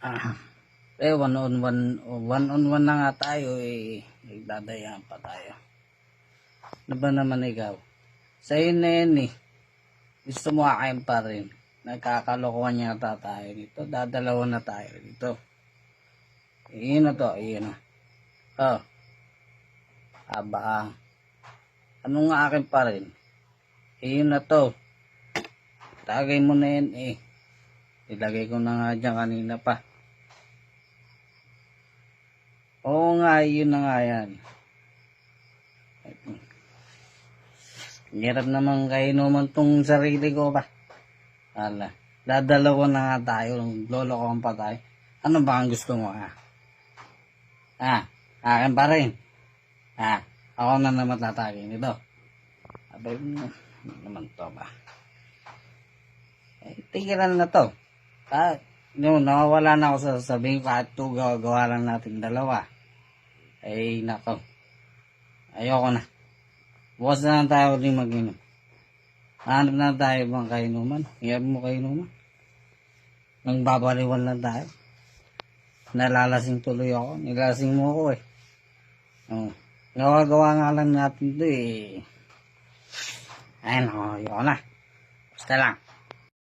Ah, one on one na nga tayo eh. Nagdadayan pa tayo. Ano ba naman ikaw? Sa'yo na yan eh. Gusto mo akin pa rin. Nagkakalokohan yata tayo dito. Dadalawa na tayo dito. Iyon na to. Iyon na. Oh. Aba. Ano nga akin pa rin? Iyon na to. Tagay mo na yan eh. Ilagay ko na nga dyan kanina pa. Oo nga, yun na nga yan. Hirap naman kainuman tong sarili ko ba? Ala, dadalawa na nga tayo. Lolokohan pa tayo. Ano ba ang gusto mo ha? Akin pa rin. Ako na naman tatagin ito. Abay, ano naman to ba? Tigilan na to. Nawawala na ako sa sasabihin kahit ito gawa lang natin dalawa. Ay nako, ayoko na. Bukas na lang tayo rin mag-inom. Hanap na tayo bang kainuman? Iyab mo kainuman. Nang babaliwan lang tayo. Nalalasing tuloy ako. Nilasing mo ako eh. Gawa-gawa nga lang natin ito eh. Ay nako, ayoko na. Basta lang.